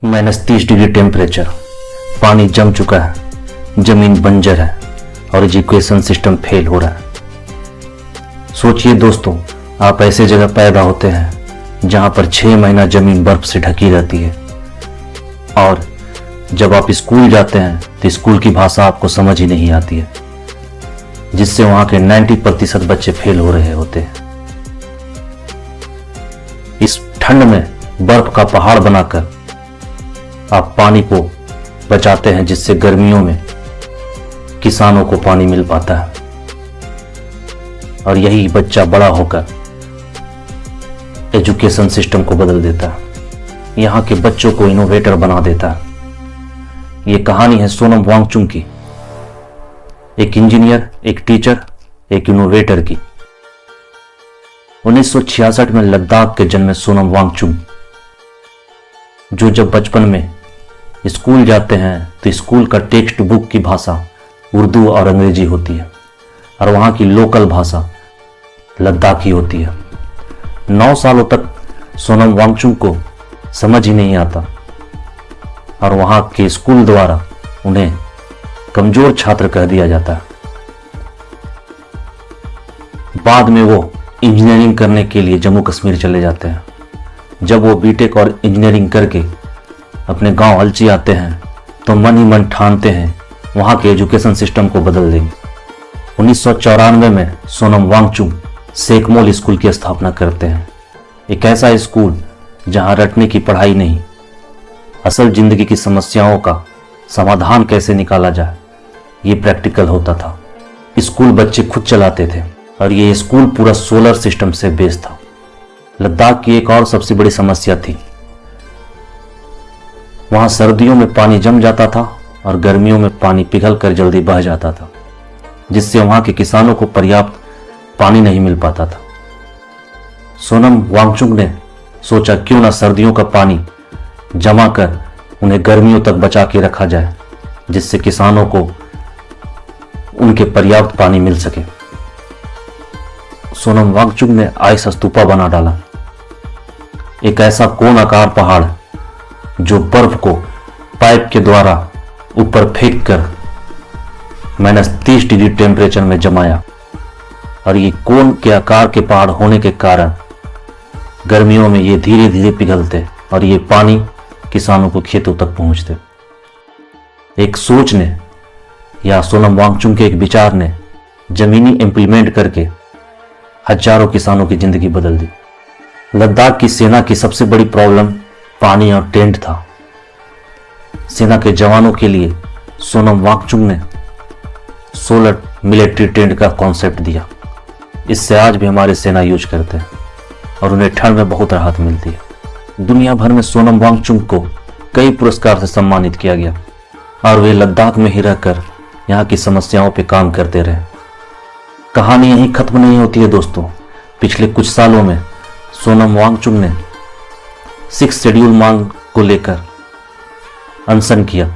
-30 degree temperature, पानी जम चुका है, जमीन बंजर है और एजुकेशन सिस्टम फेल हो रहा है। सोचिए दोस्तों, आप ऐसे जगह पैदा होते हैं जहां पर 6 महीना जमीन बर्फ से ढकी रहती है और जब आप स्कूल जाते हैं तो स्कूल की भाषा आपको समझ ही नहीं आती है, जिससे वहां के 90% बच्चे फेल हो रहे होते हैं। इस ठंड में बर्फ का पहाड़ बनाकर आप पानी को बचाते हैं, जिससे गर्मियों में किसानों को पानी मिल पाता है और यही बच्चा बड़ा होकर एजुकेशन सिस्टम को बदल देता है, यहाँ के बच्चों को इनोवेटर बना देता है। ये कहानी है सोनम वांगचुक की, एक इंजीनियर, एक टीचर, एक इनोवेटर की। 1966 में लद्दाख के जन्मे सोनम वांगचुक, जो जब बचपन में स्कूल जाते हैं तो स्कूल का टेक्स्ट बुक की भाषा उर्दू और अंग्रेजी होती है और वहाँ की लोकल भाषा लद्दाखी होती है। 9 सालों तक सोनम वांगचुक को समझ ही नहीं आता और वहाँ के स्कूल द्वारा उन्हें कमजोर छात्र कह दिया जाता है। बाद में वो इंजीनियरिंग करने के लिए जम्मू कश्मीर चले जाते हैं। जब वो बीटेक और इंजीनियरिंग करके अपने गांव अलची आते हैं तो मन ही मन ठानते हैं वहां के एजुकेशन सिस्टम को बदल देंगे। 1994 में सोनम वांगचुक सेकमोल स्कूल की स्थापना करते हैं, एक ऐसा स्कूल जहां रटने की पढ़ाई नहीं, असल जिंदगी की समस्याओं का समाधान कैसे निकाला जाए ये प्रैक्टिकल होता था। स्कूल बच्चे खुद चलाते थे और ये स्कूल पूरा सोलर सिस्टम से बेस्ड था। लद्दाख की एक और सबसे बड़ी समस्या थी, वहां सर्दियों में पानी जम जाता था और गर्मियों में पानी पिघल कर जल्दी बह जाता था, जिससे वहां के किसानों को पर्याप्त पानी नहीं मिल पाता था। सोनम वांगचुक ने सोचा क्यों ना सर्दियों का पानी जमा कर उन्हें गर्मियों तक बचा के रखा जाए, जिससे किसानों को उनके पर्याप्त पानी मिल सके। सोनम वांगचुक ने आइस स्तूपा बना डाला, एक ऐसा कोन आकार पहाड़ जो बर्फ को पाइप के द्वारा ऊपर फेंक कर -30 डिग्री टेम्परेचर में जमाया और ये कोन के आकार के पहाड़ होने के कारण गर्मियों में ये धीरे धीरे पिघलते और ये पानी किसानों को खेतों तक पहुंचते। एक सोच ने या सोनम वांगचुक के एक विचार ने जमीनी इंप्लीमेंट करके हजारों किसानों की जिंदगी बदल दी। लद्दाख की सेना की सबसे बड़ी प्रॉब्लम पानी और टेंट था। सेना के जवानों के लिए सोनम वांगचुक ने सोलर मिलिट्री टेंट का कॉन्सेप्ट दिया। इससे आज भी हमारे सेना यूज करते हैं और उन्हें ठंड में बहुत राहत मिलती है। दुनिया भर में सोनम वांगचुक को कई पुरस्कार से सम्मानित किया गया और वे लद्दाख में ही रहकर यहाँ की समस्याओं पर काम करते रहे। कहानी यहीं खत्म नहीं होती है दोस्तों। पिछले कुछ सालों में सोनम वांगचुक ने 6 शेड्यूल मांग को लेकर अनशन किया।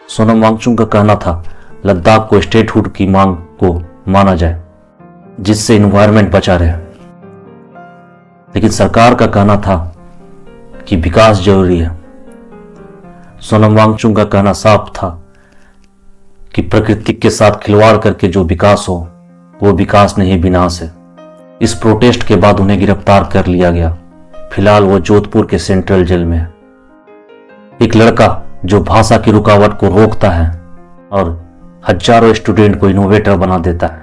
सोनम वांगचुक का कहना था लद्दाख को स्टेटहुड की मांग को माना जाए, जिससे एनवायरनमेंट बचा रहे, लेकिन सरकार का कहना था कि विकास जरूरी है। सोनम वांगचुक का कहना साफ था कि प्रकृति के साथ खिलवाड़ करके जो विकास हो वो विकास नहीं विनाश है। इस प्रोटेस्ट के बाद उन्हें गिरफ्तार कर लिया गया। फिलहाल वो जोधपुर के सेंट्रल जेल में है। एक लड़का जो भाषा की रुकावट को रोकता है और हजारों स्टूडेंट को इनोवेटर बना देता है।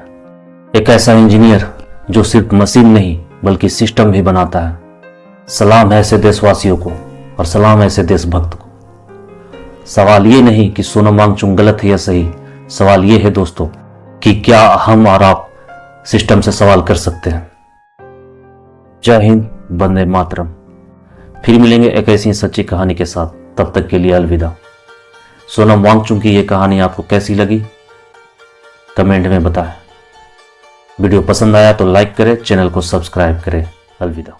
एक ऐसा इंजीनियर जो सिर्फ मशीन नहीं बल्कि सिस्टम भी बनाता है। सलाम है ऐसे देशवासियों को और सलाम है ऐसे देशभक्त को। सवाल ये नहीं कि सोनम वांगचुक गलत है या सही, सवाल ये है दोस्तों कि क्या हम और आप सिस्टम से सवाल कर सकते हैं। जय हिंद, वंदे मातरम। फिर मिलेंगे एक ऐसी सच्ची कहानी के साथ, तब तक के लिए अलविदा। सोनम वांगचुक की ये कहानी आपको कैसी लगी कमेंट में बताएं। वीडियो पसंद आया तो लाइक करें, चैनल को सब्सक्राइब करें। अलविदा।